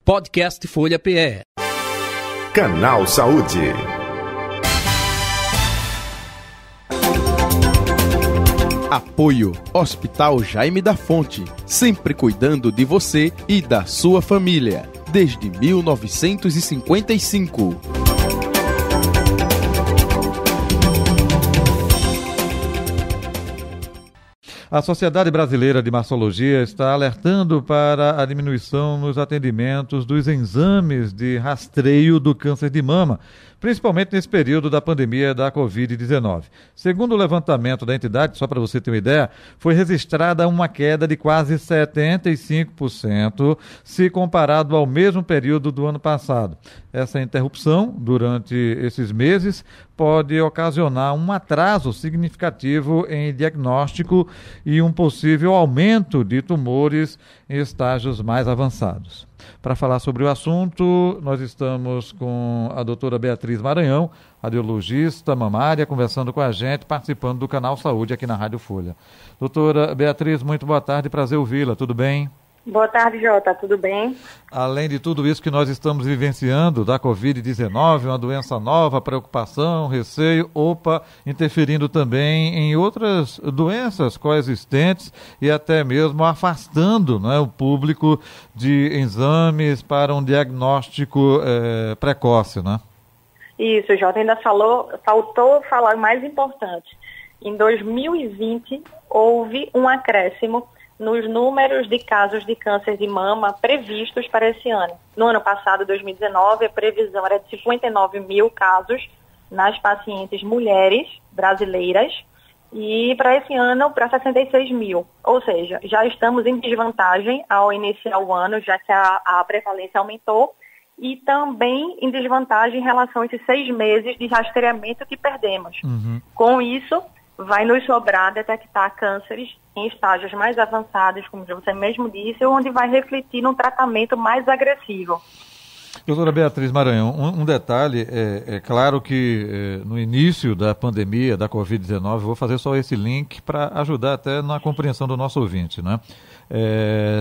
Podcast Folha PE. Canal Saúde. Apoio Hospital Jaime da Fonte, sempre cuidando de você e da sua família, desde 1955. A Sociedade Brasileira de Mastologia está alertando para a diminuição nos atendimentos dos exames de rastreio do câncer de mama, principalmente nesse período da pandemia da Covid-19. Segundo o levantamento da entidade, só para você ter uma ideia, foi registrada uma queda de quase 75% se comparado ao mesmo período do ano passado. Essa interrupção durante esses meses pode ocasionar um atraso significativo em diagnóstico e um possível aumento de tumores em estágios mais avançados. Para falar sobre o assunto, nós estamos com a doutora Beatriz Maranhão, radiologista mamária, conversando com a gente, participando do Canal Saúde aqui na Rádio Folha. Doutora Beatriz, muito boa tarde, prazer ouvi-la, tudo bem? Boa tarde, Jota, tudo bem? Além de tudo isso que nós estamos vivenciando da Covid-19, uma doença nova, preocupação, receio, interferindo também em outras doenças coexistentes e até mesmo afastando, né, o público de exames para um diagnóstico precoce, né? Isso, Jota, ainda faltou falar o mais importante. Em 2020, houve um acréscimo nos números de casos de câncer de mama previstos para esse ano. No ano passado, 2019, a previsão era de 59 mil casos nas pacientes mulheres brasileiras e para esse ano, para 66 mil. Ou seja, já estamos em desvantagem ao iniciar o ano, já que a prevalência aumentou, e também em desvantagem em relação a esses 6 meses de rastreamento que perdemos. Com isso, vai nos sobrar detectar cânceres em estágios mais avançados, como você mesmo disse, onde vai refletir num tratamento mais agressivo. Doutora Beatriz Maranhão, um detalhe, é claro que no início da pandemia da Covid-19, vou fazer só esse link para ajudar até na compreensão do nosso ouvinte, né?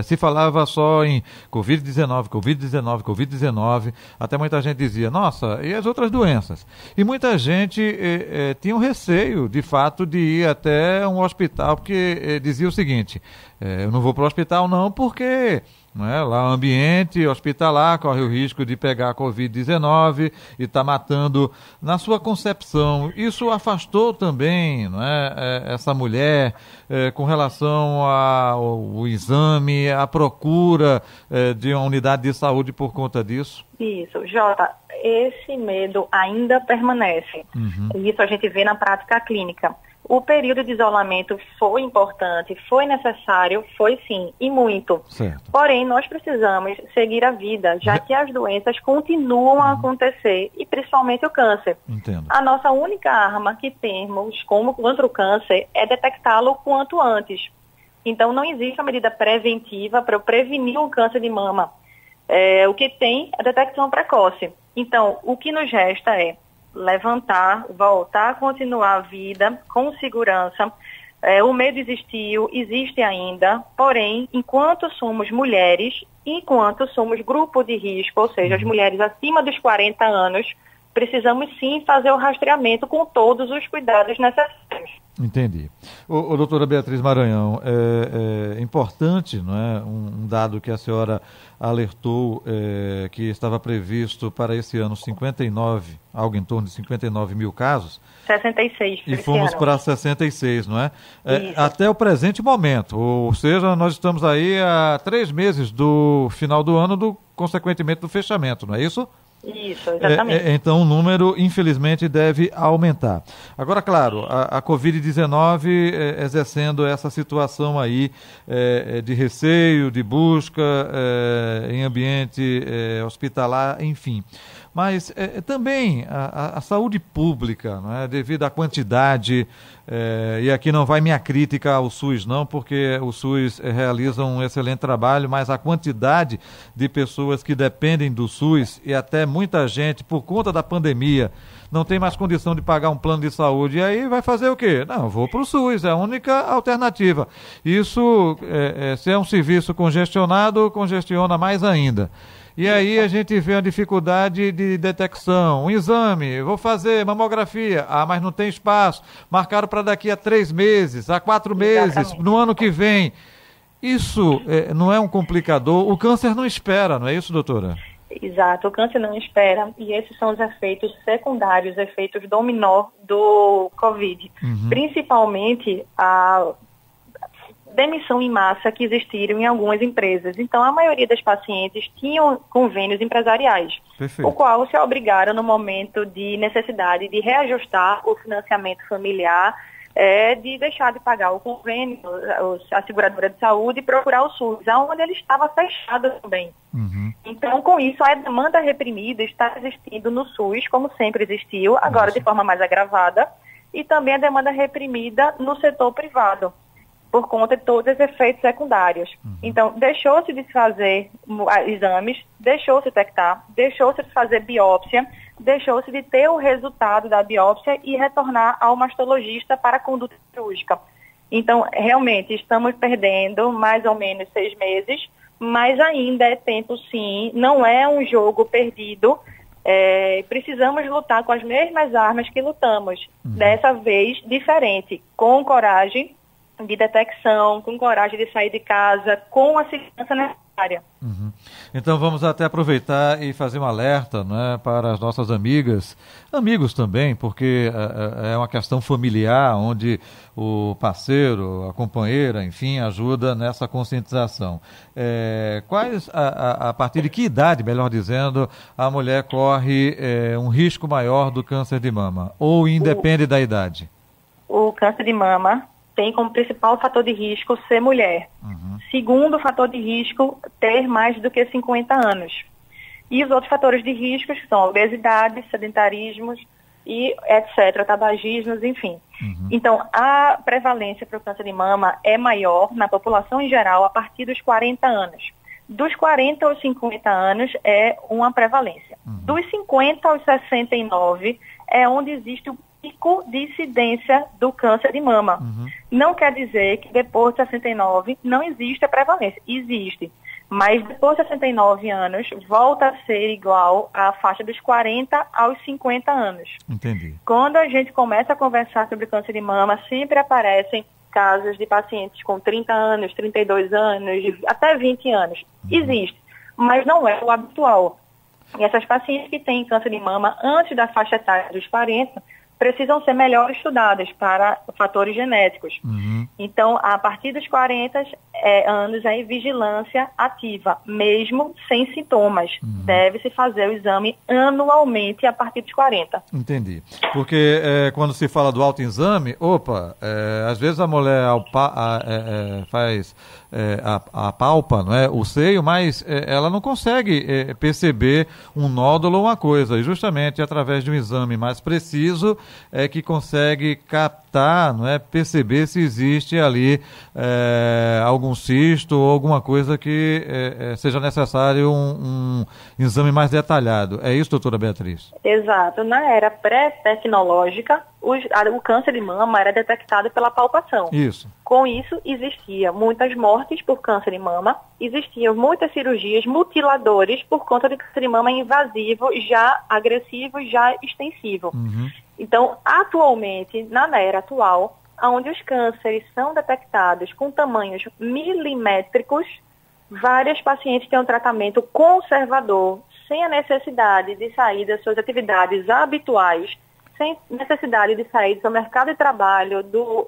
Se falava só em Covid-19, até muita gente dizia, nossa, e as outras doenças? E muita gente tinha um receio, de fato, de ir até um hospital, porque dizia o seguinte, eu não vou para o hospital não, porque lá o ambiente hospitalar corre o risco de pegar a Covid-19 e está matando. Na sua concepção, isso afastou também essa mulher com relação ao exame, à procura de uma unidade de saúde por conta disso? Isso, Jota, esse medo ainda permanece. Isso a gente vê na prática clínica. O período de isolamento foi importante, foi necessário, foi sim, e muito. Certo. Porém, nós precisamos seguir a vida, já que as doenças continuam a acontecer, e principalmente o câncer. Entendo. A nossa única arma que temos contra o câncer é detectá-lo o quanto antes. Então, não existe uma medida preventiva para prevenir o câncer de mama. O que tem é a detecção precoce. Então, o que nos resta é levantar, voltar a continuar a vida com segurança. O medo existiu, existe ainda, porém, enquanto somos mulheres, enquanto somos grupo de risco, ou seja, as mulheres acima dos 40 anos, precisamos sim fazer o rastreamento com todos os cuidados necessários. Entendi. Doutora Beatriz Maranhão, é importante, não é, um dado que a senhora alertou, que estava previsto para esse ano 59, algo em torno de 59 mil casos. 66. E fomos para 66, não é? Até o presente momento, ou seja, nós estamos aí há 3 meses do final do ano, consequentemente do fechamento, não é isso? Isso, exatamente. Então o número, infelizmente, deve aumentar. Agora, claro, a Covid-19 exercendo essa situação aí de receio, de busca em ambiente hospitalar, enfim. Mas também a saúde pública, não é? Devido à quantidade, e aqui não vai minha crítica ao SUS não, porque o SUS realiza um excelente trabalho, mas a quantidade de pessoas que dependem do SUS e até muita gente, por conta da pandemia, não tem mais condição de pagar um plano de saúde, e aí vai fazer o quê? Não, vou para o SUS, é a única alternativa. Isso, se é um serviço congestionado, congestiona mais ainda. E aí a gente vê a dificuldade de detecção. Um exame, vou fazer mamografia. Ah, mas não tem espaço. Marcaram para daqui a 3 meses, a 4 meses, Exatamente. no ano que vem. Isso não é um complicador? O câncer não espera, não é isso, doutora? Exato, o câncer não espera, e esses são os efeitos secundários, efeitos dominó do Covid. Principalmente a demissão em massa que existiram em algumas empresas. Então, a maioria das pacientes tinham convênios empresariais, Perfeito. o qual se obrigaram no momento de necessidade de reajustar o financiamento familiar, de deixar de pagar o convênio, a seguradora de saúde e procurar o SUS, onde ele estava fechado também. Então, com isso, a demanda reprimida está existindo no SUS, como sempre existiu, agora de forma mais agravada, e também a demanda reprimida no setor privado, por conta de todos os efeitos secundários. Então, deixou-se de fazer exames, deixou-se detectar, deixou-se de fazer biópsia, deixou-se de ter o resultado da biópsia e retornar ao mastologista para a conduta cirúrgica. Então, realmente, estamos perdendo mais ou menos 6 meses, mas ainda é tempo sim, não é um jogo perdido. Precisamos lutar com as mesmas armas que lutamos, dessa vez diferente, com coragem de detecção, com coragem de sair de casa, com a segurança necessária. Então vamos até aproveitar e fazer um alerta, né, para as nossas amigas, amigos também, porque é uma questão familiar, onde o parceiro, a companheira, enfim, ajuda nessa conscientização. A partir de que idade, melhor dizendo, a mulher corre um risco maior do câncer de mama? Ou independe da idade? O câncer de mama tem como principal fator de risco ser mulher. Segundo fator de risco, ter mais do que 50 anos. E os outros fatores de risco são obesidade, sedentarismos e etc., tabagismos, enfim. Então, a prevalência para o câncer de mama é maior na população em geral a partir dos 40 anos. Dos 40 aos 50 anos é uma prevalência. Dos 50 aos 69 é onde existe o pico de incidência do câncer de mama. Não quer dizer que depois de 69 não existe a prevalência. Existe. Mas depois de 69 anos, volta a ser igual à faixa dos 40 aos 50 anos. Entendi. Quando a gente começa a conversar sobre câncer de mama, sempre aparecem casos de pacientes com 30 anos, 32 anos, até 20 anos. Existe, mas não é o habitual. E essas pacientes que têm câncer de mama antes da faixa etária dos 40 precisam ser melhor estudadas para fatores genéticos. Então, a partir dos 40 anos é vigilância ativa, mesmo sem sintomas. Deve-se fazer o exame anualmente a partir dos 40. Entendi. Porque quando se fala do autoexame, às vezes a mulher apalpa, não é, o seio, mas ela não consegue perceber um nódulo ou uma coisa. E justamente através de um exame mais preciso é que consegue captar, não é, perceber se existe ali algum cisto ou alguma coisa que seja necessário um exame mais detalhado. É isso, doutora Beatriz? Exato. Na era pré-tecnológica, o câncer de mama era detectado pela palpação. Isso. Com isso, existia muitas mortes por câncer de mama, existiam muitas cirurgias mutiladoras por conta de câncer de mama invasivo, já agressivo, já extensivo. Então, atualmente, na era atual, onde os cânceres são detectados com tamanhos milimétricos, várias pacientes têm um tratamento conservador, sem a necessidade de sair das suas atividades habituais, sem necessidade de sair do seu mercado de trabalho, do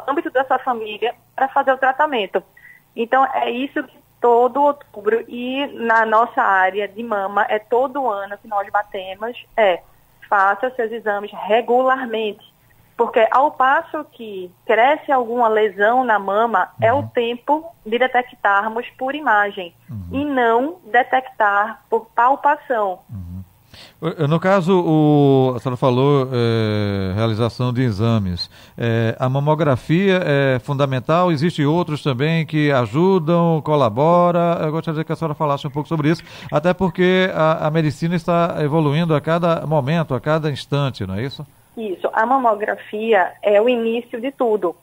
âmbito da sua família, para fazer o tratamento. Então, é isso que todo outubro, e na nossa área de mama, é todo ano que nós batemos, faça seus exames regularmente. Porque ao passo que cresce alguma lesão na mama, é o tempo de detectarmos por imagem e não detectar por palpação. No caso, a senhora falou realização de exames. A mamografia é fundamental, existem outros também que ajudam, colaboram. Eu gostaria que a senhora falasse um pouco sobre isso, até porque a medicina está evoluindo a cada momento, a cada instante, não é isso? Isso. A mamografia é o início de tudo.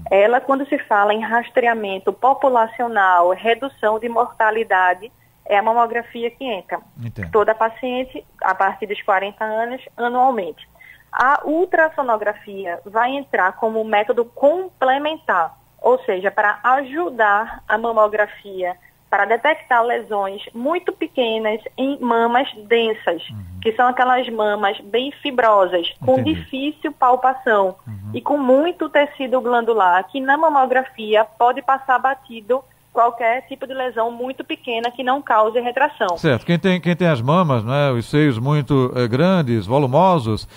Ela, quando se fala em rastreamento populacional, redução de mortalidade, é a mamografia que entra. Entendo. Toda paciente, a partir dos 40 anos, anualmente. A ultrassonografia vai entrar como método complementar, ou seja, para ajudar a mamografia, para detectar lesões muito pequenas em mamas densas, que são aquelas mamas bem fibrosas, com Entendi. difícil palpação e com muito tecido glandular, que na mamografia pode passar batido qualquer tipo de lesão muito pequena que não cause retração. Certo. Quem tem as mamas, né, os seios muito grandes, volumosos,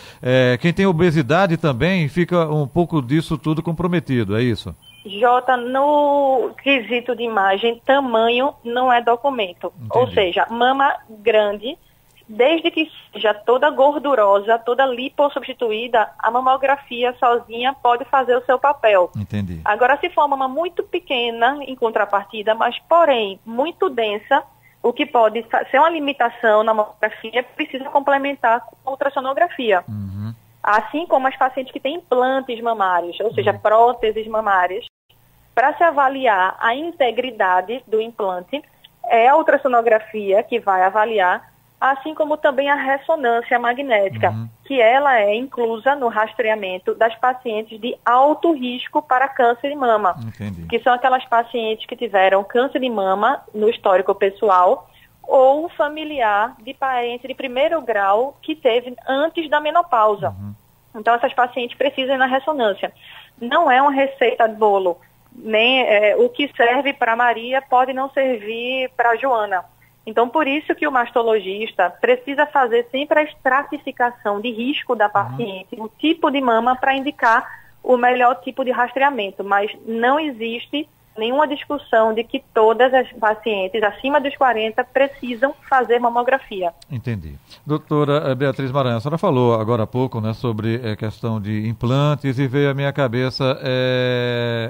quem tem obesidade também, fica um pouco disso tudo comprometido, é isso? Jota, no quesito de imagem, tamanho não é documento. Entendi. Ou seja, mama grande, desde que seja toda gordurosa, toda lipossubstituída, a mamografia sozinha pode fazer o seu papel. Entendi. Agora, se for uma mama muito pequena, em contrapartida, mas porém muito densa, o que pode ser uma limitação na mamografia, precisa complementar com a ultrassonografia. Assim como as pacientes que têm implantes mamários, ou seja, próteses mamárias, para se avaliar a integridade do implante, é a ultrassonografia que vai avaliar, assim como também a ressonância magnética, que ela é inclusa no rastreamento das pacientes de alto risco para câncer de mama, Entendi. que são aquelas pacientes que tiveram câncer de mama no histórico pessoal ou familiar de parente de primeiro grau que teve antes da menopausa. Então, essas pacientes precisam ir na ressonância. Não é uma receita de bolo. Nem o que serve para Maria pode não servir para Joana. Então, por isso que o mastologista precisa fazer sempre a estratificação de risco da paciente, o tipo de mama para indicar o melhor tipo de rastreamento. Mas não existe nenhuma discussão de que todas as pacientes acima dos 40 precisam fazer mamografia. Entendi. Doutora Beatriz Maranhão, a senhora falou agora há pouco, né, sobre a questão de implantes e veio à minha cabeça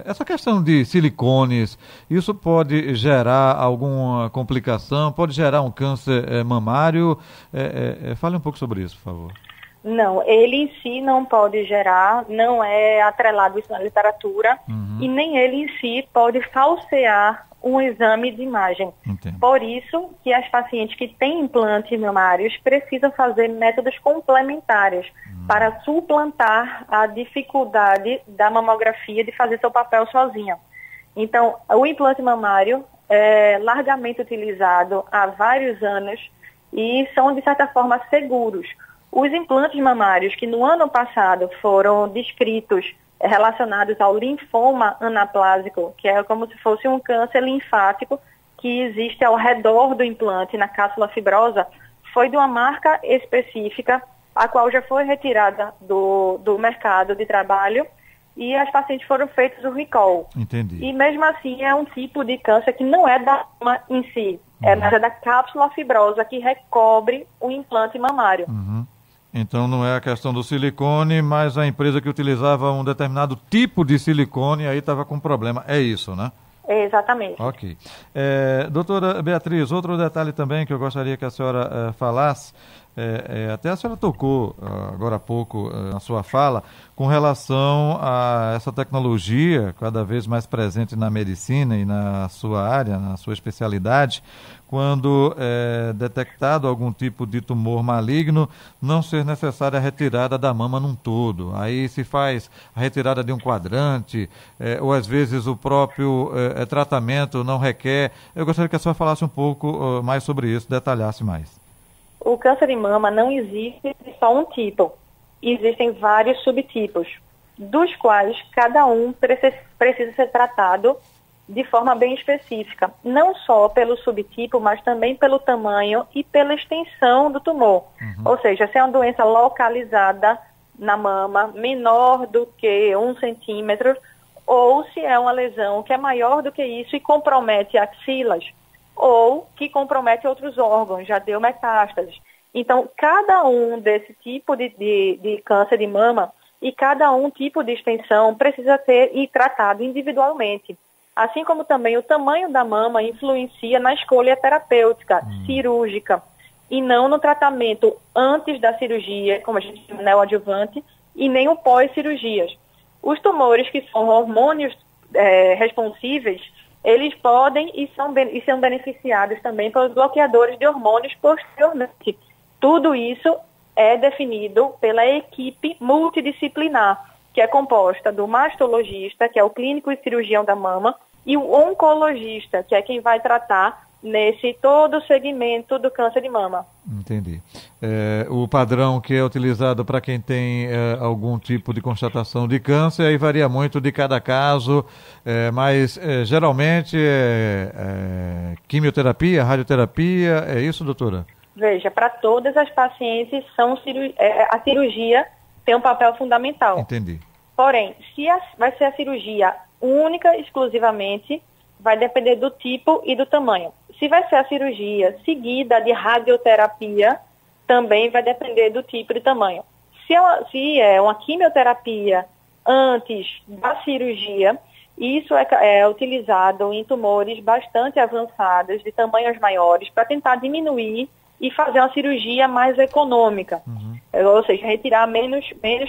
essa questão de silicones. Isso pode gerar alguma complicação? Pode gerar um câncer mamário? Fale um pouco sobre isso, por favor. Não, ele em si não pode gerar, não é atrelado isso na literatura, e nem ele em si pode falsear um exame de imagem. Entendo. Por isso que as pacientes que têm implantes mamários precisam fazer métodos complementares para suplantar a dificuldade da mamografia de fazer seu papel sozinha. Então, o implante mamário é largamente utilizado há vários anos e são, de certa forma, seguros. Os implantes mamários que no ano passado foram descritos relacionados ao linfoma anaplásico, que é como se fosse um câncer linfático que existe ao redor do implante, na cápsula fibrosa, foi de uma marca específica, a qual já foi retirada do mercado de trabalho e as pacientes foram feitas o recall. Entendi. E mesmo assim é um tipo de câncer que não é da mama em si, mas é da cápsula fibrosa que recobre o implante mamário. Então não é a questão do silicone, mas a empresa que utilizava um determinado tipo de silicone aí estava com problema. É isso, né? Exatamente. Ok. Doutora Beatriz, outro detalhe também que eu gostaria que a senhora falasse, até a senhora tocou agora há pouco na sua fala, com relação a essa tecnologia cada vez mais presente na medicina e na sua área, na sua especialidade, quando detectado algum tipo de tumor maligno, não ser necessária a retirada da mama num todo. Aí se faz a retirada de um quadrante, ou às vezes o próprio tratamento não requer. Eu gostaria que a senhora falasse um pouco mais sobre isso, detalhasse mais. O câncer de mama não existe só um tipo. Existem vários subtipos, dos quais cada um precisa ser tratado de forma bem específica, não só pelo subtipo, mas também pelo tamanho e pela extensão do tumor. Ou seja, se é uma doença localizada na mama, menor do que 1 centímetro, ou se é uma lesão que é maior do que isso e compromete axilas, ou que compromete outros órgãos, já deu metástases. Então, cada um desse tipo de câncer de mama e cada um tipo de extensão precisa ser tratado individualmente. Assim como também o tamanho da mama influencia na escolha terapêutica, cirúrgica, e não no tratamento antes da cirurgia, como a gente chama neoadjuvante, e nem o pós-cirurgias. Os tumores que são hormônios responsíveis, eles podem e são beneficiados também pelos bloqueadores de hormônios posteriormente. Tudo isso é definido pela equipe multidisciplinar, que é composta do mastologista, que é o clínico e cirurgião da mama, e o oncologista, que é quem vai tratar nesse todo o segmento do câncer de mama. Entendi. O padrão que é utilizado para quem tem algum tipo de constatação de câncer aí varia muito de cada caso, mas geralmente é quimioterapia, radioterapia, é isso, doutora? Veja, para todas as pacientes, a cirurgia tem um papel fundamental. Entendi. Porém, se vai ser a cirurgia única, exclusivamente, vai depender do tipo e do tamanho. Se vai ser a cirurgia seguida de radioterapia, também vai depender do tipo e do tamanho. Se é uma quimioterapia antes da cirurgia, isso é utilizado em tumores bastante avançados, de tamanhos maiores, para tentar diminuir e fazer uma cirurgia mais econômica, ou seja, retirar menos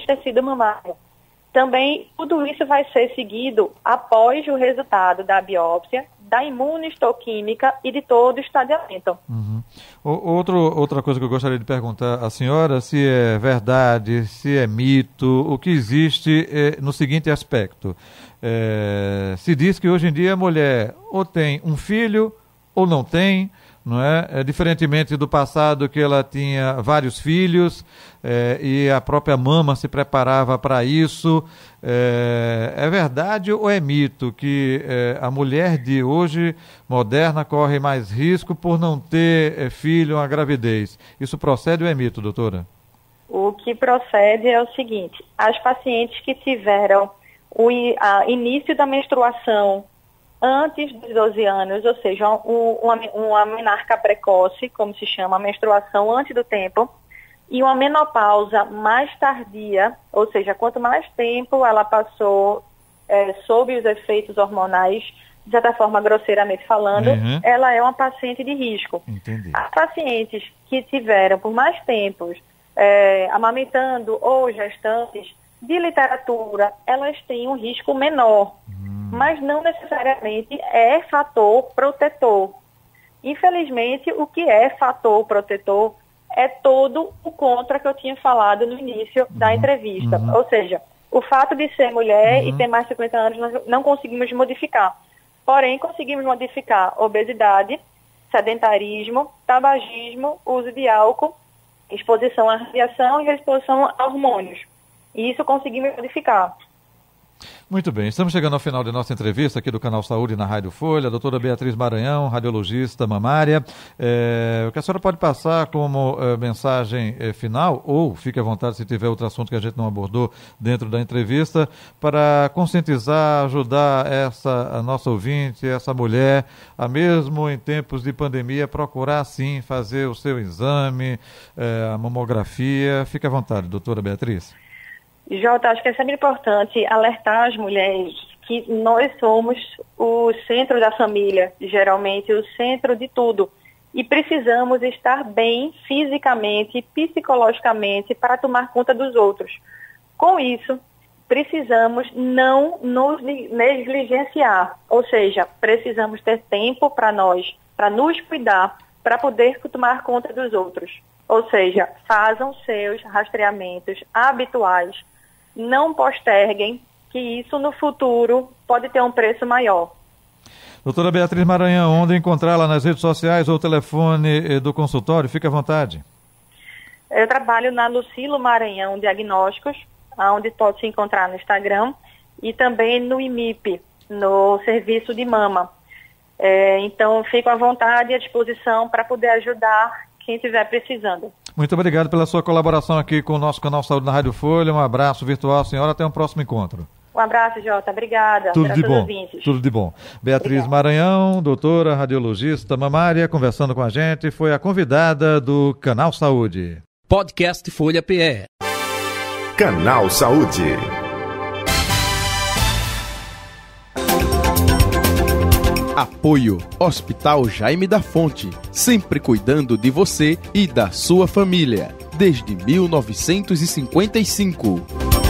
tecido mamário. Também, tudo isso vai ser seguido após o resultado da biópsia, da imunohistoquímica e de todo o estadiamento. Outra coisa que eu gostaria de perguntar à senhora, se é verdade, se é mito, o que existe no seguinte aspecto. Se diz que hoje em dia a mulher ou tem um filho ou não tem, não é? Diferentemente do passado, que ela tinha vários filhos e a própria mama se preparava para isso. É verdade ou é mito que a mulher de hoje, moderna, corre mais risco por não ter filho, uma gravidez? Isso procede ou é mito, doutora? O que procede é o seguinte: as pacientes que tiveram o início da menstruação antes dos 12 anos, ou seja, uma menarca precoce, como se chama, a menstruação antes do tempo, e uma menopausa mais tardia, ou seja, quanto mais tempo ela passou sob os efeitos hormonais, de certa forma, grosseiramente falando, ela é uma paciente de risco. Entendi. As pacientes que tiveram por mais tempos amamentando ou gestantes, de literatura, elas têm um risco menor, mas não necessariamente é fator protetor. Infelizmente, o que é fator protetor é todo o contra que eu tinha falado no início da entrevista. Ou seja, o fato de ser mulher e ter mais de 50 anos nós não conseguimos modificar. Porém, conseguimos modificar obesidade, sedentarismo, tabagismo, uso de álcool, exposição à radiação e exposição a hormônios. E isso conseguimos modificar. Muito bem, estamos chegando ao final de nossa entrevista aqui do Canal Saúde na Rádio Folha. A doutora Beatriz Maranhão, radiologista mamária. O que a senhora pode passar como mensagem final, ou fique à vontade se tiver outro assunto que a gente não abordou dentro da entrevista, para conscientizar, ajudar a nossa ouvinte, essa mulher, a mesmo em tempos de pandemia, procurar sim fazer o seu exame, a mamografia. Fique à vontade, doutora Beatriz. Jota, acho que é sempre importante alertar as mulheres que nós somos o centro da família, geralmente o centro de tudo, e precisamos estar bem fisicamente e psicologicamente para tomar conta dos outros. Com isso, precisamos não nos negligenciar, ou seja, precisamos ter tempo para nós, para nos cuidar, para poder tomar conta dos outros. Ou seja, façam seus rastreamentos habituais, não posterguem, que isso no futuro pode ter um preço maior. Doutora Beatriz Maranhão, onde encontrá-la nas redes sociais ou o telefone do consultório? Fique à vontade. Eu trabalho na Lucilo Maranhão Diagnósticos, onde pode se encontrar no Instagram, e também no IMIP, no serviço de mama. Então, fico à vontade e à disposição para poder ajudar quem estiver precisando. Muito obrigado pela sua colaboração aqui com o nosso Canal Saúde na Rádio Folha. Um abraço virtual, senhora. Até um próximo encontro. Um abraço, Jota. Obrigada. Tudo de bom. Tudo de bom. Beatriz Maranhão, doutora radiologista mamária, conversando com a gente, foi a convidada do Canal Saúde. Podcast Folha PE. Canal Saúde. Apoio Hospital Jaime da Fonte, sempre cuidando de você e da sua família, desde 1955.